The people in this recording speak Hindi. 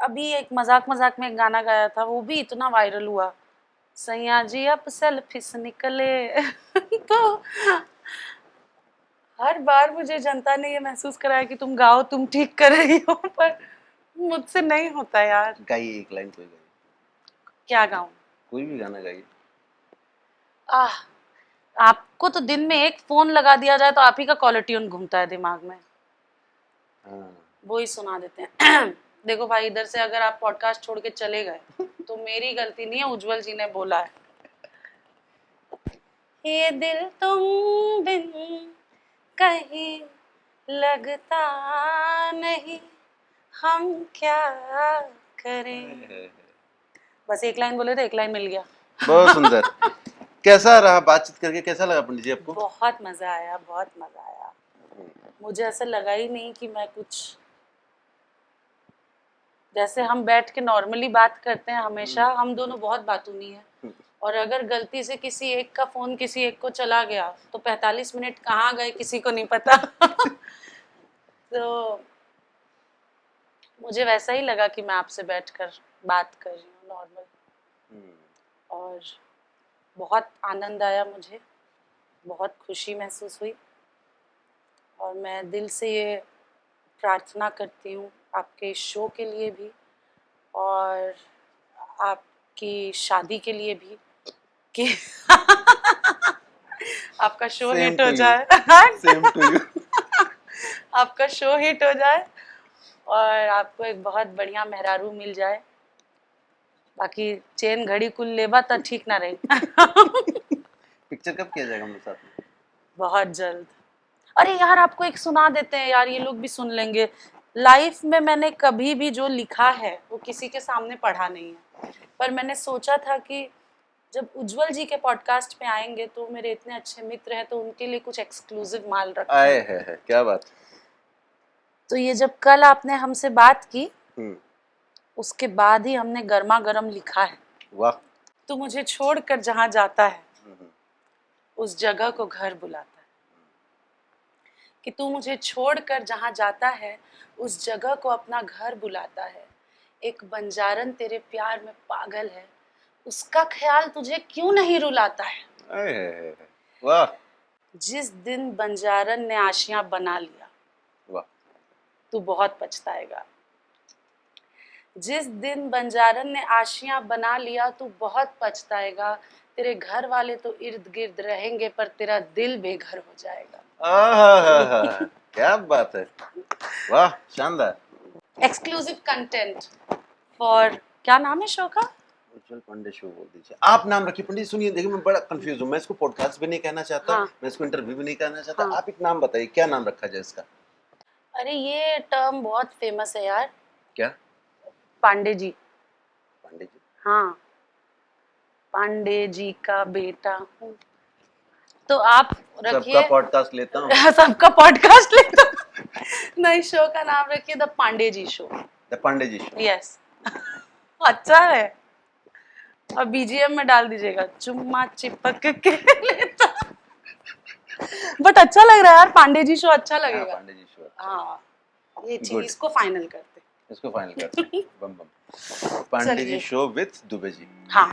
अभी एक मजाक मजाक में एक गाना गाया था, वो भी इतना वायरल हुआ, सैया जी अब सेल्फी से निकले। तो हर बार मुझे जनता ने ये महसूस कराया कि तुम गाओ, तुम ठीक कर रही हो, पर मुझसे नहीं होता यार। गाइए एक लाइन कोई गाइए। क्या गाऊं? कोई भी गाना गाइए। आह, आपको तो दिन में एक फोन लगा दिया जाए तो आप ही का कॉलर ट्यून घूमता है दिमाग में, हाँ। वो ही सुना देते हैं। देखो भाई, इधर से अगर आप पॉडकास्ट छोड़ के चले गए तो मेरी गलती नहीं है, उज्जवल जी ने बोला है। ये दिल तुम बिन कहीं लगता नहीं, हम क्या करें। बस एक लाइन बोले थे, एक लाइन मिल गया। बहुत सुंदर। कैसा रहा बातचीत करके, कैसा लगा पंडित जी आपको? बहुत मजा आया, बहुत मजा आया। मुझे ऐसा लगा ही नहीं कि मैं कुछ, जैसे हम बैठ के नॉर्मली बात करते हैं हमेशा, हम दोनों बहुत बातूनी है, और अगर गलती से किसी एक का फोन किसी एक को चला गया तो 45 मिनट कहाँ गए किसी को नहीं पता। तो मुझे वैसा ही लगा कि मैं आपसे बैठकर बात कर रही हूँ नॉर्मल, और बहुत आनंद आया मुझे, बहुत खुशी महसूस हुई, और मैं दिल से ये प्रार्थना करती हूँ आपके शो के लिए भी और आपकी शादी के लिए भी कि आपका शो हिट हो जाए। Same to you. आपका शो हिट हो जाए और आपको एक बहुत बढ़िया मेहरारू मिल जाए, बाकी चेन घड़ी कुल लेबा तो ठीक ना रही। पिक्चर कब किया जाएगा हम लोग साथ में? बहुत जल्द। अरे यार, आपको एक सुना देते हैं यार, ये लोग भी सुन लेंगे। लाइफ में मैंने कभी भी जो लिखा है वो किसी के सामने पढ़ा नहीं है, पर मैंने सोचा था कि जब उज्जवल जी के पॉडकास्ट में आएंगे तो मेरे इतने अच्छे मित्र हैं तो उनके लिए कुछ एक्सक्लूसिव माल रखा आए है। है क्या बात। तो ये जब कल आपने हमसे बात की उसके बाद ही हमने गर्मा गर्म लिखा है। वाह। तो मुझे छोड़कर जहाँ जाता है उस जगह को घर बुलाता है, कि तू मुझे छोड़कर जहाँ जाता है उस जगह को अपना घर बुलाता है। एक बंजारन तेरे प्यार में पागल है, उसका ख्याल तुझे क्यों नहीं रुलाता है। आए है। वाह। जिस दिन बंजारन ने आशियां बना लिया वाह। तू बहुत पछताएगा। जिस दिन बंजारन ने आशियां बना लिया तू बहुत पछताएगा। तेरे घर वाले तो इर्द गिर्द रहेंगे पर तेरा दिल बेघर हो जाएगा। क्या बात है। वाह शानदार। एक्सक्लूसिव कंटेंट फॉर, क्या नाम है शो का? उज्जवल पांडे शो बोल दीजिए आप। नाम रखिए पंडित। सुनिए देखिए मैं बड़ा कंफ्यूज हूँ, मैं इसको पॉडकास्ट भी नहीं कहना चाहता। हाँ। मैं इसको इंटरव्यू भी नहीं कहना चाहता। हाँ। आप एक नाम बताइए, क्या नाम रखा जाए इसका? अरे ये टर्म बहुत फेमस है यार, क्या? पांडे जी। पांडे जी। हाँ, पांडे जी का बेटा हूँ, तो आप रखिए। सबका पॉडकास्ट लेता हूँ। सबका पॉडकास्ट लेता हूँ। नहीं, शो का नाम रखिए the Pandey ji show. The Pandey ji show. Yes. अच्छा है। और बीजीएम में डाल दीजिएगा चुम्मा चिपक के लेता। बट अच्छा लग रहा है यार, पांडे जी शो अच्छा लगेगा। पांडे जी शो। हाँ, ये Good. चीज इसको फाइनल करते। इसको फाइनल करते हैं। बम बम। Pandey ji show with Dubey ji. हाँ।